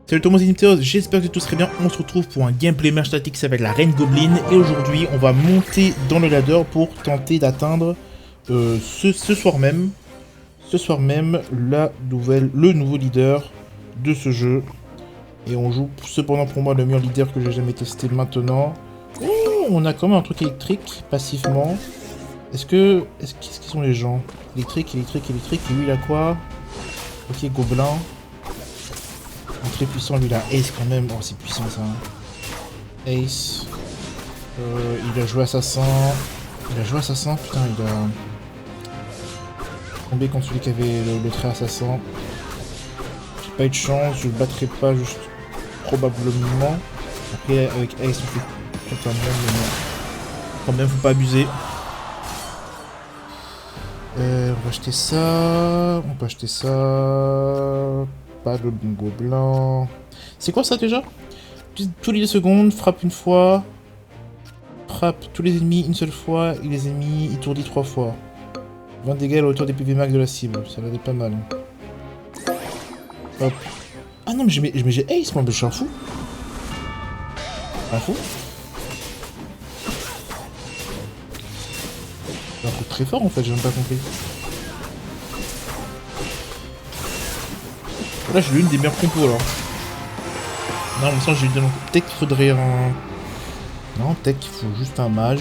Salut tout le monde, c'est Nipteos, j'espère que tout très bien. On se retrouve pour un gameplay merge tactique avec la Reine Goblin. Et aujourd'hui, on va monter dans le ladder pour tenter d'atteindre ce soir même, le nouveau leader de ce jeu. Et on joue cependant pour moi le meilleur leader que j'ai jamais testé maintenant. Oh, on a quand même un truc électrique, passivement. Qu'est-ce qu'ils sont les gens? Électrique. Et lui, il a quoi? Ok, gobelin. Très puissant, lui, il a Ace quand même. Oh, c'est puissant ça. Ace. Il a joué assassin. Putain, il a tombé contre celui qui avait le trait assassin. J'ai pas eu de chance, je le battrai pas juste probablement. Après, avec Ace, on fait tout un monde, mais non. Quand même, faut pas abuser. On va acheter ça. On peut acheter ça. Pas le bon gobelin. C'est quoi ça déjà? Tous les 2 secondes, frappe une fois. Frappe tous les ennemis une seule fois. Et les ennemis étourdis 3 fois. 20 dégâts à la hauteur des PV max de la cible. Ça va être pas mal. Hop. Ah non, mais j'ai Ace, moi, mais je suis un fou. Un fou. C'est un truc très fort en fait, j'ai même pas compris. Là, j'ai l'une des meilleures compos alors. Non, mais ça, j'ai eu de peut-être qu'il faudrait un. Non, peut-être qu'il faut juste un mage.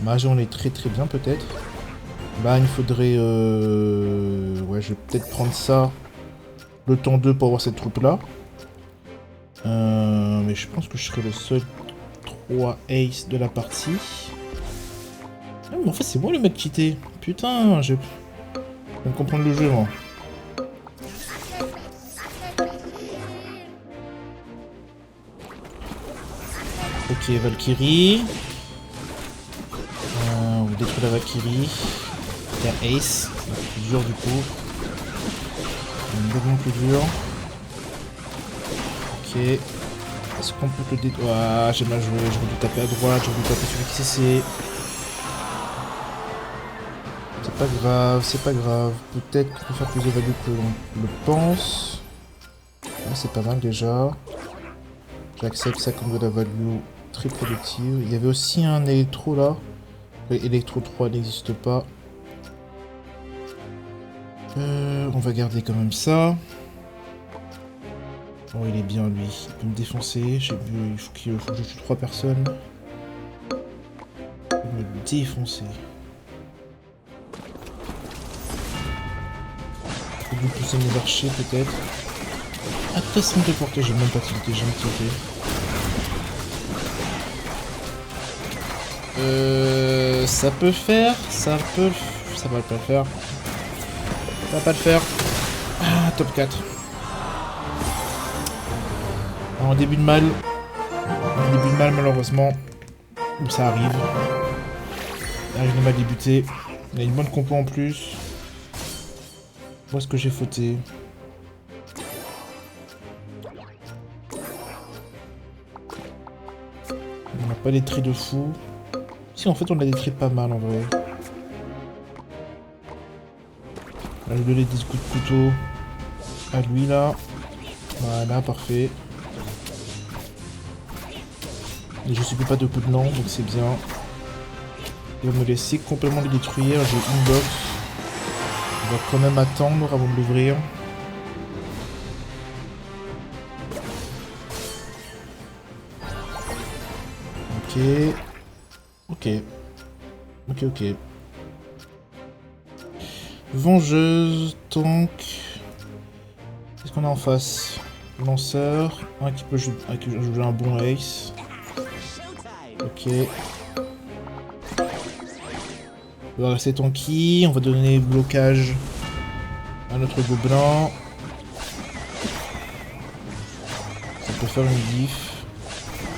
Mage, on est très bien peut-être. Bah, il faudrait. Ouais, je vais peut-être prendre ça. Le temps 2 pour avoir cette troupe là. Mais je pense que je serai le seul 3 ace de la partie. Ah, mais en fait, c'est moi le mec cheaté. Putain, je vais comprendre le jeu, moi. Ok, Valkyrie. On détruit la Valkyrie. Il y a Ace. Plus dur du coup. Beaucoup plus dur. Ok. Est-ce qu'on peut le détruire? Ah, j'ai mal joué. J'aurais dû taper à droite. J'aurais dû taper celui qui CC. C'est pas grave. Peut-être qu'on peut faire plus de value que l'on le pense. Ah, c'est pas mal déjà. J'accepte ça comme de la value très productive. Il y avait aussi un électro là. Electro 3 n'existe pas. On va garder quand même ça. Oh, il est bien lui. Il peut me défoncer. J'ai vu, il faut que je tue 3 personnes. Il peut me défoncer. Faut lui pousser mes archers peut-être. Ah, façon de porter, j'ai même pas tilté, j'ai même tilté. Ça peut faire, ça va pas le faire. Ça va pas le faire. Ah, top 4. En début de mal. Malheureusement. Ça arrive. Il arrive de mal débuter. Il a une bonne compo en plus. Où est-ce que j'ai fauté? On n'a pas des traits de fou. Si, en fait, on a des traits pas mal en vrai. Là, je vais donner des coups de couteau à lui là. Voilà, parfait. Et je subis pas de coups de lance, donc c'est bien. Il va me laisser complètement le détruire. J'ai une box. On va quand même attendre avant de l'ouvrir. Ok. Vengeuse, tank. Qu'est-ce qu'on a en face? Lanceur. Un qui peut jouer un bon ace. Ok. On va rester tanky. On va donner blocage à notre gobelin. Ça peut faire une diff.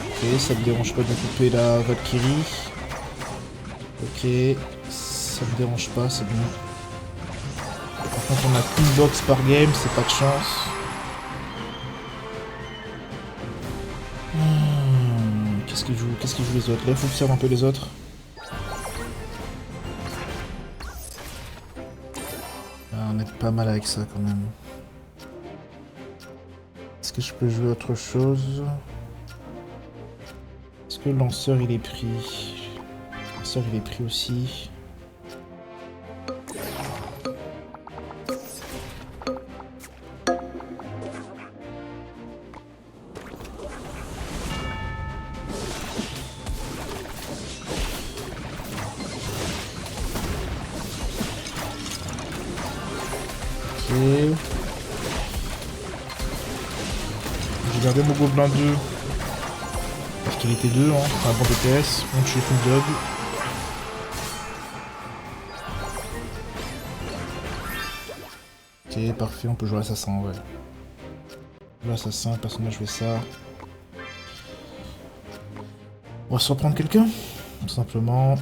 Ok, ça me dérange pas de couper la Valkyrie. Ok, ça me dérange pas, c'est bon. Par contre, on a qu'une box par game, c'est pas de chance. Qu'est-ce qu'ils jouent les autres? Là, il faut observer un peu les autres. Ah, on est pas mal avec ça quand même. Est-ce que je peux jouer autre chose? Est-ce que le lanceur il est pris? Le lanceur il est pris aussi. Ok. J'ai gardé mon gobelin 2. Parce qu'il était 2, hein. C'est un bon DPS. On tue une dog. Ok, parfait, on peut jouer l'assassin, ouais. L'assassin, personnage fait ça. On va se reprendre quelqu'un, tout simplement.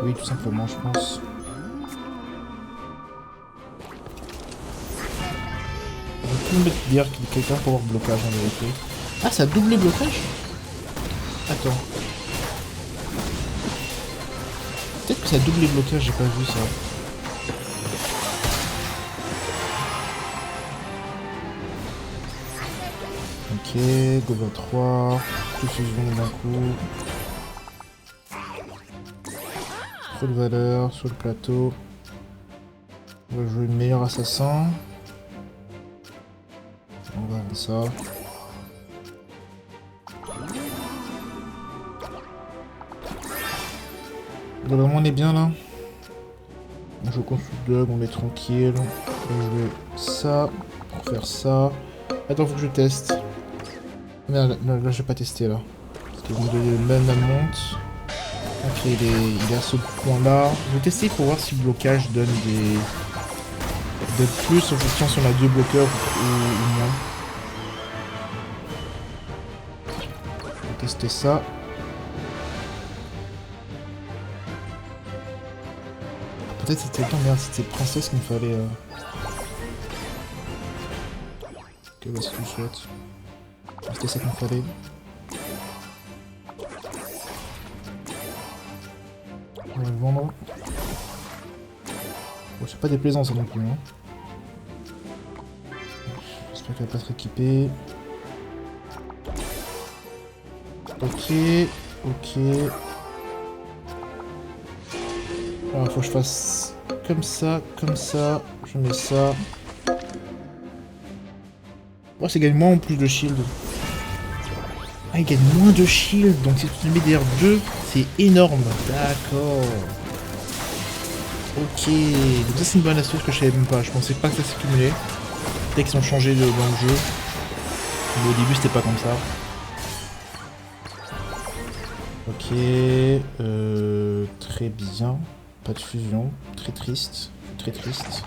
Oui, tout simplement, je pense. On peut mettre dire qu'il y a quelqu'un pour avoir blocage en vérité. Ah, ça a doublé blocage? Attends. Peut-être que ça a doublé blocage, j'ai pas vu ça. Ok, Gobelin 3. Plus fusion d'un coup. Trop de valeur sur le plateau. On va jouer le meilleur assassin. On va voir ça. Globalement on est bien là. On joue contre Dog, on est tranquille. On va jouer ça pour faire ça. Attends, faut que je teste. Merde, là je vais pas tester là. Parce que vous me donnez le même monte. Ok, il est à ce point là. Je vais tester pour voir si le blocage donne des. Donne plus en fonction si on a 2 bloqueurs ou moins. On va tester ça. Peut-être c'était le merde, c'était princesse qu'il me fallait. Ok, bah si tu le souhaites. C'était ça qu'il me fallait. On va le vendre. Bon, c'est pas déplaisant ça non plus. Hein. J'espère qu'elle va pas être équipée. Ok, ok. Alors, faut que je fasse comme ça, je mets ça. Oh, ça gagne moins en plus de shield. Ah, il gagne moins de shield, donc si tu mets des R2, c'est énorme. D'accord. Ok, donc ça c'est une bonne astuce que je savais même pas. Je pensais pas que ça s'accumulait. Peut-être qu'ils ont changé dans le jeu. Mais au début c'était pas comme ça. Ok, très bien. Pas de fusion, très triste. Très triste.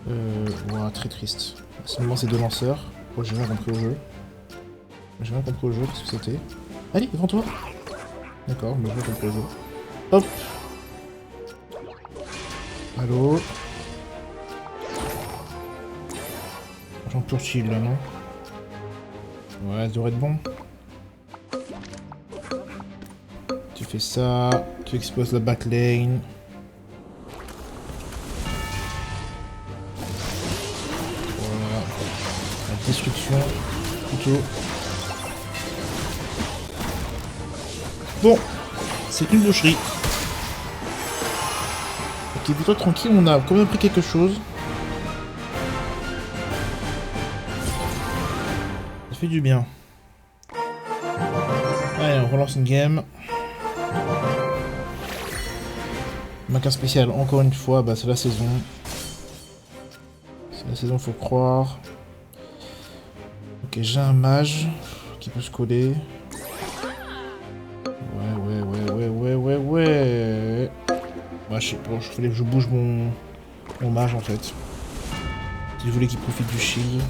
Ouah, très triste. Seulement ces 2 lanceurs. Oh, j'ai rien compris au jeu. J'ai rien compris au jeu, qu'est-ce que c'était? Allez, devant toi. D'accord, mais j'ai rien compris au jeu. Hop. Allô. J'en tourne shield là, non? Ouais, ça devrait être bon. Tu fais ça, tu exploses la backlane. Voilà. La destruction, plutôt. Bon, c'est une boucherie. Ok, plutôt tranquille, on a quand même pris quelque chose. Ça fait du bien. Allez, on relance une game. Maquin spécial, encore une fois, bah c'est la saison. C'est la saison, faut croire. Ok, j'ai un mage qui peut se coller. Ouais. Bah, je sais pas, il fallait que je bouge mon mage en fait. Si je voulais qu'il profite du shield.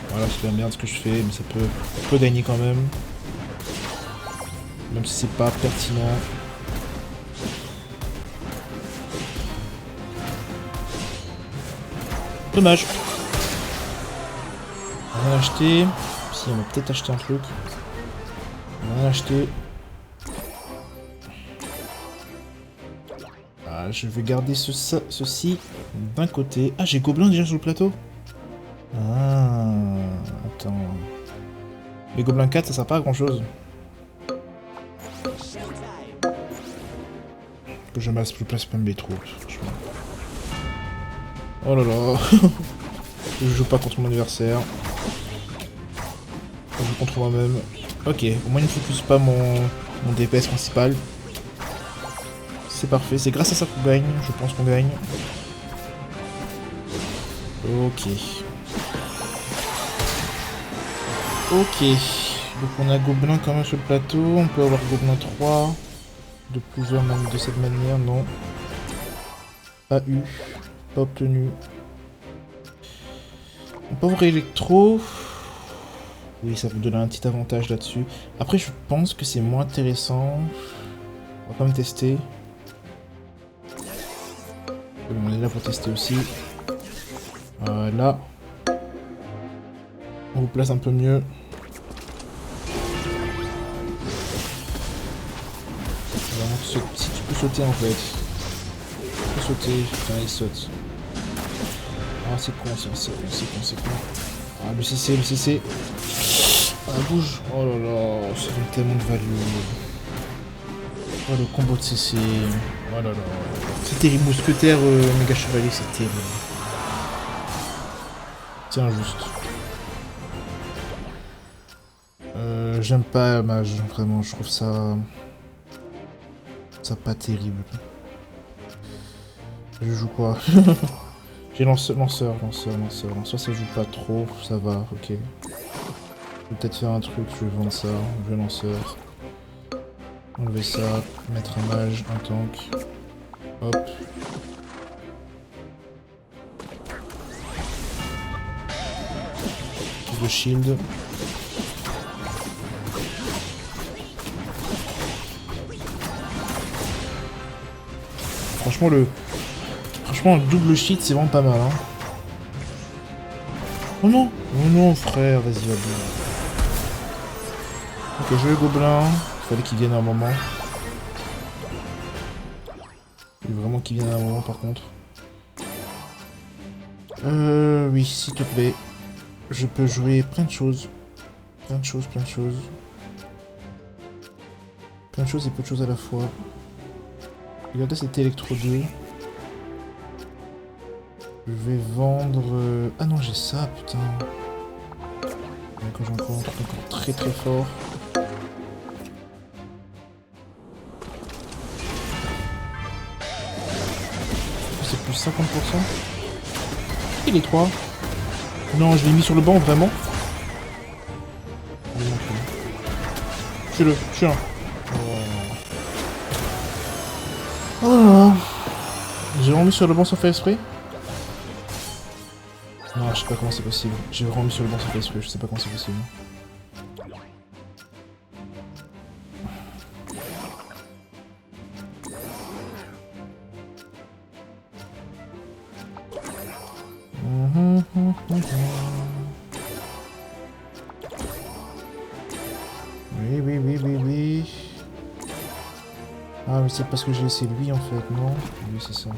Voilà, c'est la merde ce que je fais, mais ça peut gagner quand même. Même si c'est pas pertinent. Dommage. Rien acheté. Si, on va peut-être acheter un truc. On va acheté. Ah, je vais garder ceci d'un côté. Ah, j'ai gobelin déjà sur le plateau. Ah, attends. Les gobelins 4, ça sert pas à grand chose. Que je place pas mes troupes, franchement. Oh là là. Je joue pas contre mon adversaire. Je joue contre moi-même. Ok, au moins il ne focus pas mon DPS principal. C'est parfait, c'est grâce à ça qu'on gagne, je pense qu'on gagne. Ok. Ok. Donc on a gobelin quand même sur le plateau, on peut avoir gobelin 3. De plusieurs manières, de cette manière, non. Pas eu, pas obtenu. On peut avoir électro. Oui, ça vous donne un petit avantage là-dessus. Après, je pense que c'est moins intéressant. On va quand même tester. On est là pour tester aussi. Voilà. On vous place un peu mieux. Vraiment, si tu peux sauter en fait. Tu peux sauter, putain, il saute. Ah, c'est con ça, c'est con. Ah, le CC. Ah, bouge. Oh là là, ça donne tellement de value. Oh, le combo de CC. Oh là là. C'est terrible, mousquetaire, méga chevalier, c'est terrible. C'est injuste. J'aime pas mage, vraiment, je trouve ça... Ça pas terrible. Je joue quoi? J'ai lanceur, ça joue pas trop, ça va, ok. Je vais peut-être faire un truc, je vais vendre ça, je vais lanceur. Enlever ça, mettre un mage, un tank. Hop. Le shield. Franchement, le double shield, c'est vraiment pas mal, hein. Oh non, frère, vas-y, va bien. Ok, je vais gobelin. Il fallait qu'il vienne à un moment. Il faut vraiment qu'il vienne à un moment, par contre. Oui, s'il te plaît. Je peux jouer plein de choses. Plein de choses. Plein de choses et peu de choses à la fois. Regardez, c'était Electro 2. Je vais vendre... Ah non, j'ai ça, putain. Quand j'ai encore un truc encore très fort. C'est plus 50%. Et les 3. Non, je l'ai mis sur le banc, vraiment. Tue-le, tue-le. Oh. J'ai vraiment mis sur le banc sans faire esprit. Non, je sais pas comment c'est possible. J'ai vraiment mis sur le banc sans faire esprit, je sais pas comment c'est possible. Oui. Ah, mais c'est parce que j'ai laissé lui en fait, non? Oui, c'est ça.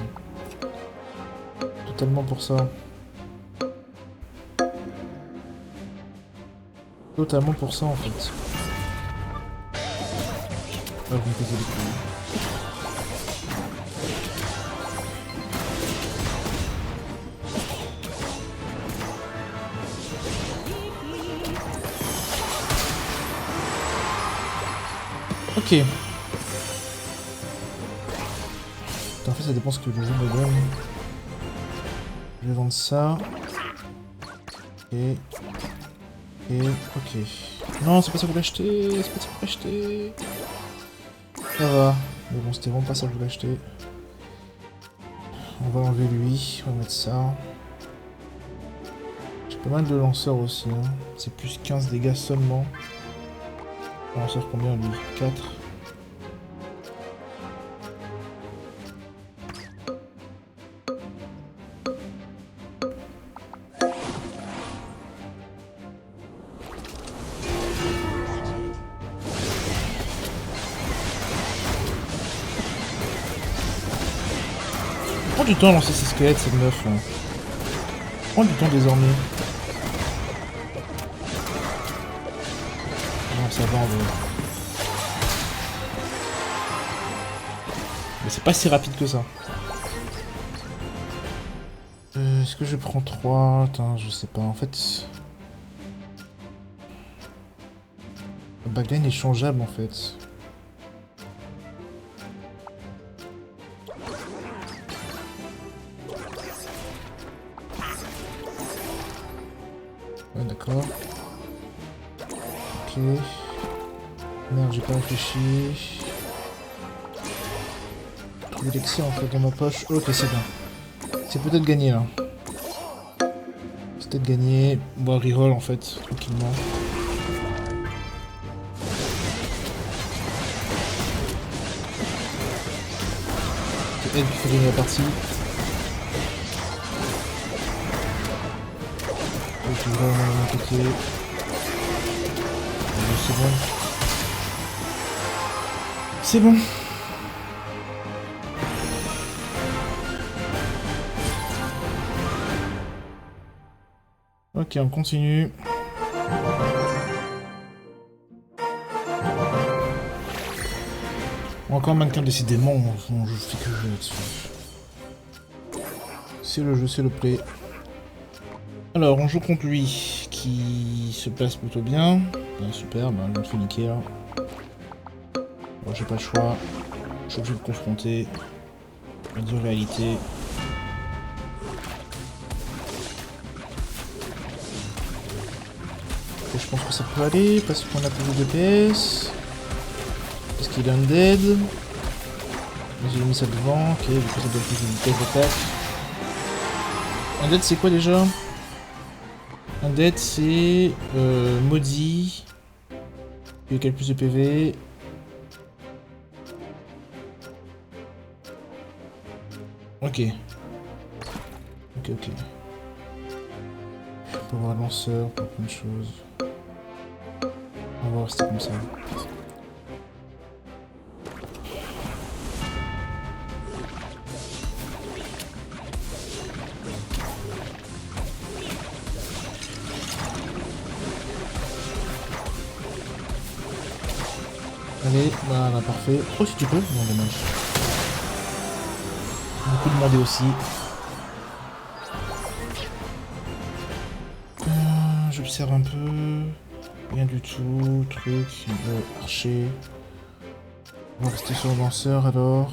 Totalement pour ça. Totalement pour ça en fait. Ah, vous me posez les couilles. Ok. En fait, ça dépend ce que le jeu me donne. Je vais vendre ça. Et ok. Non, c'est pas ça que je voulais acheter. Ça va. Mais bon, c'était vraiment pas ça que je voulais acheter. On va enlever lui. On va mettre ça. J'ai pas mal de lanceurs aussi. Hein. C'est plus 15 dégâts seulement. Lanceur combien lui? 4. Prends du temps à lancer ces squelettes, cette meuf. Là. Prends du temps désormais. Non, ça va, on va. Mais c'est pas si rapide que ça. Est-ce que je prends 3? Attends, je sais pas. En fait... Le backline est changeable en fait. Ouais, d'accord. Ok. Merde, j'ai pas réfléchi. Trouver l'excès en fait dans ma poche. Ok, c'est bien. C'est peut-être gagné là. C'est peut-être gagné. Bon, reroll en fait, tranquillement. C'est elle qui fait gagner la partie. Je vais vraiment de mon côté. C'est bon. C'est bon. Ok, on continue. Encore mannequin, décidément, on joue fait que jouer là-dessus. C'est le jeu, c'est le play. Alors, on joue contre lui, qui se place plutôt bien. Ah, super, bah, je me fais niquer là. Bon, j'ai pas le choix. Je suis obligé de confronter la dure réalité. Et je pense que ça peut aller, parce qu'on a plus de DPS. Parce qu'il est undead. J'ai mis ça devant, ok, du coup ça doit plus de vitesse d'attaque. Undead c'est quoi déjà? Undead c'est maudit. Il y a plus de PV. Ok. Ok, ok. On peut avoir lanceur pour plein de choses. On va rester comme ça. Allez, voilà, parfait. Oh, si tu peux. Non, dommage. Beaucoup demandé aussi. J'observe un peu. Rien du tout. Truc. Archer. On va rester sur le lanceur alors.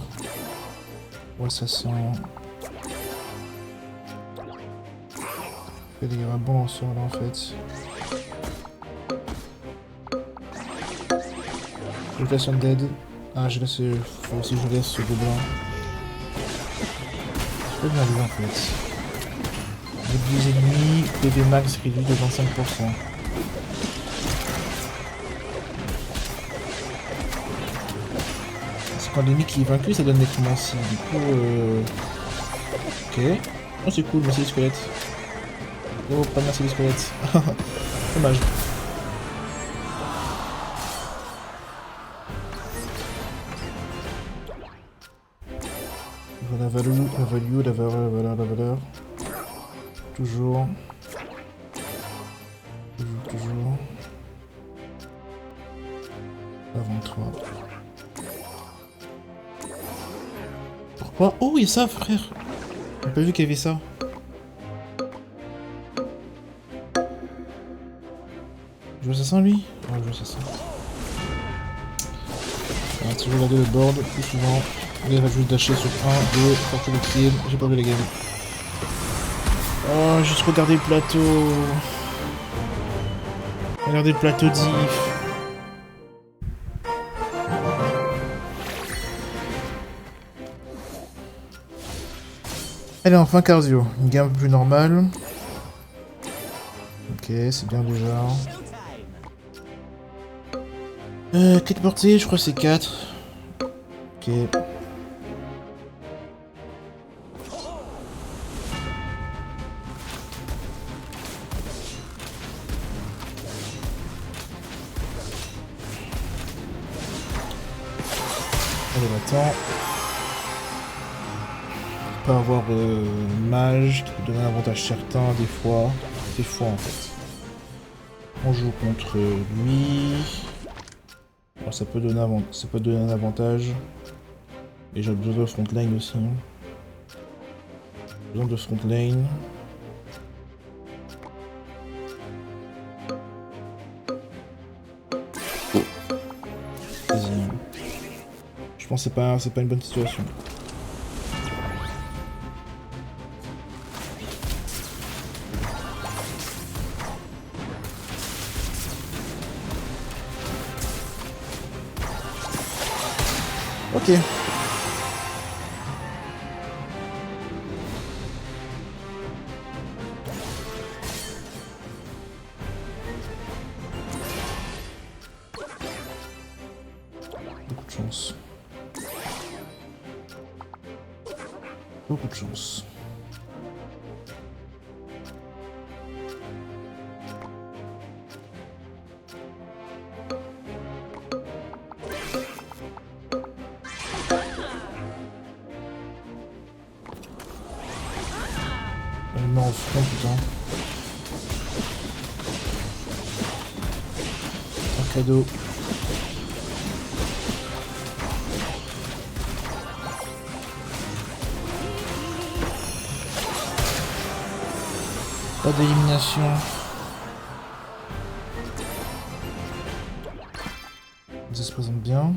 Ouais, ça sent. Il y a un bon lanceur là en fait. Je laisse undead. Ah, je laisse. Faut aussi que je laisse ce gobelin. Je peux bien lui en fait. Les 12 ennemis, PV max réduit de 25%. C'est quand l'ennemi qui est vaincu, ça donne nécromancie. Du coup, ok. Oh, c'est cool, merci les squelettes. Oh, pas merci les squelettes. Dommage. La value, la valeur. Toujours. La 23. Pourquoi? Oh, il y a ça, frère. J'ai pas vu qu'il y avait ça. Je veux assassin, lui? Ouais, je veux assassin. On va toujours regarder le board plus souvent. Il va juste dasher sur 1, 2, porter le kill. J'ai pas vu la game. Oh, juste regarder le plateau. Regardez le plateau diff. Allez, enfin cardio. Une game un peu plus normale. Ok, c'est bien déjà. Quelle portée? Je crois que c'est 4. Ok. Allez, maintenant. peut avoir mage qui peut donner un avantage certain des fois. Des fois en fait. On joue contre lui. Alors, ça peut donner un avantage. Et j'ai besoin de front line aussi. Besoin de front lane. Vas-y. Je pense que c'est pas une bonne situation. Ok. Beaucoup de chance. Beaucoup de chance. Elle met en front, putain. Un cadeau. Pas d'élimination. Ça se présente bien.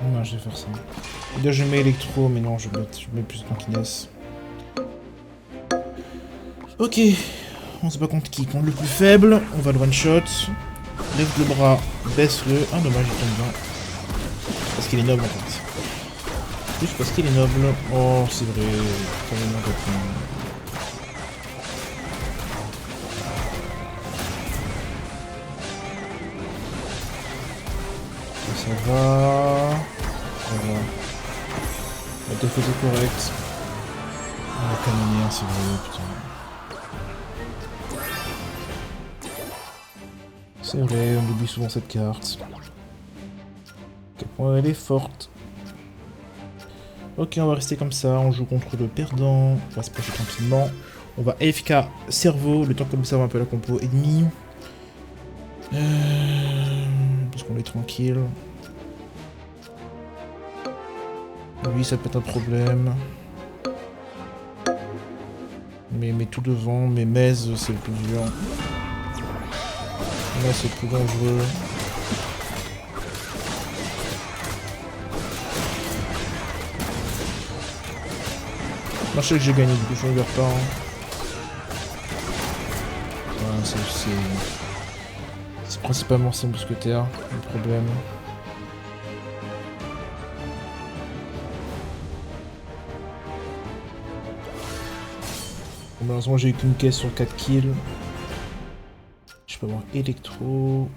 Non, je vais faire ça. Là, je mets électro, mais non, je mets plus de tankiness. Ok. On sait pas contre qui. Contre le plus faible, on va le one-shot. Lève le bras, baisse-le. Ah, dommage, il tombe bien. Parce qu'il est noble, en fait. Juste parce qu'il est noble. Oh, c'est vrai. Carrément répondre. Ça va. Ça va. La défaite est correcte. Ah, la canonnière, c'est vrai, putain. C'est vrai, on oublie souvent cette carte. Quel point elle est forte. Ok, on va rester comme ça, on joue contre le perdant. On va se passer tranquillement. On va AFK cerveau, le temps qu'on observe un peu la compo ennemie. Parce qu'on est tranquille. Lui, ça peut être un problème. Mais tout devant, mais Mez, c'est le plus dur. Là, c'est plus dangereux. Moi, je sais que j'ai gagné, du coup, je regarde pas. Hein. Ouais, c'est principalement ses mousquetaires, le problème. Bon, malheureusement, j'ai eu qu'une caisse sur 4 kills. Je peux avoir électro.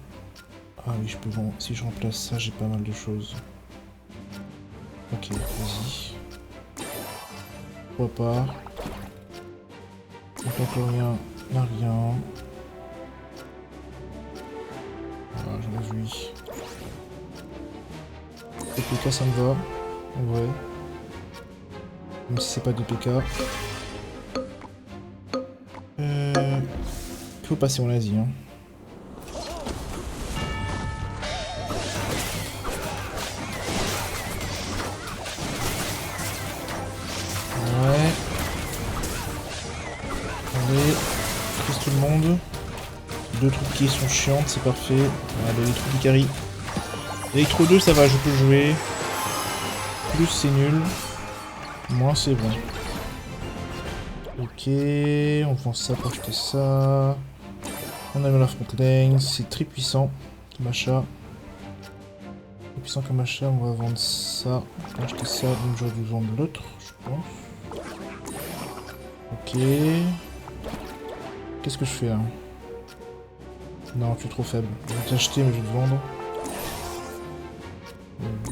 Ah oui, je peux vendre. Si je remplace ça, j'ai pas mal de choses. Ok, vas-y. Pourquoi pas. Donc encore rien, n'a rien. Voilà, j'en ai vu. PK, ça me va. En vrai. Même si c'est pas de PK. Il faut passer en Asie. Hein. Ouais. Allez. Prise tout le monde. Deux trucs qui sont chiantes, c'est parfait. Voilà, l'électro qui carry. Électro 2, ça va, je peux jouer. Plus, c'est nul. Moins, c'est bon. Ok, on vend ça pour acheter ça. On a mis la front lane, c'est très puissant comme achat. Très puissant comme achat, on va vendre ça. On va acheter ça, donc j'aurais dû vendre l'autre, je pense. Ok. Qu'est-ce que je fais là? Non, tu es trop faible. Je vais t'acheter, mais je vais te vendre.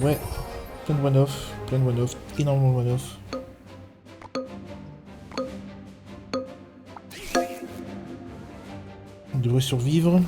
Ouais. Plein de one-off, énormément de one-off. devrait survivre.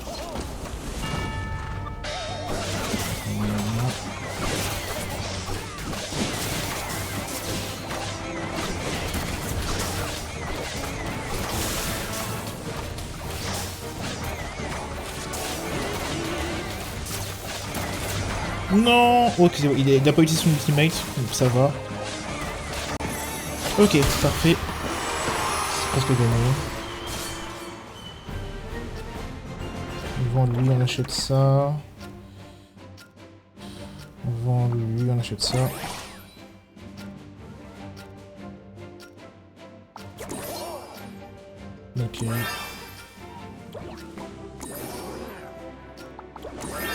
Non. Ok, il n'a pas utilisé son ultimate, donc ça va. Ok, parfait. C'est presque gagné. On vend lui, on achète ça. On vend lui, on achète ça. Ok.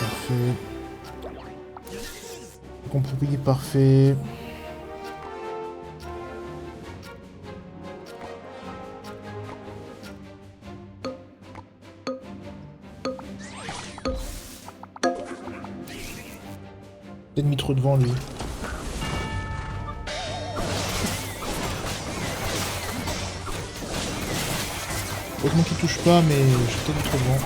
Parfait. Compromis parfait. Peut-être mis trop devant lui. Heureusement qu'il touche pas, mais j'ai peut-être mis trop devant.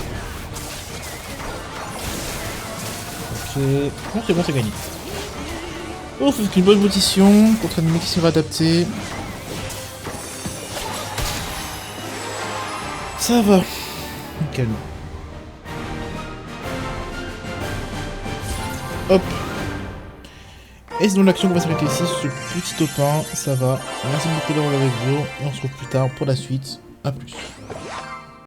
Ok. Non, c'est bon, c'est gagné. Ouf, avec une bonne position contre un ennemi qui sera adapté. Ça va. Calme. Hop. Et c'est donc l'action qu'on va s'arrêter ici, ce petit topin, ça va. Merci beaucoup d'avoir regardé la vidéo, et on se retrouve plus tard pour la suite. A plus.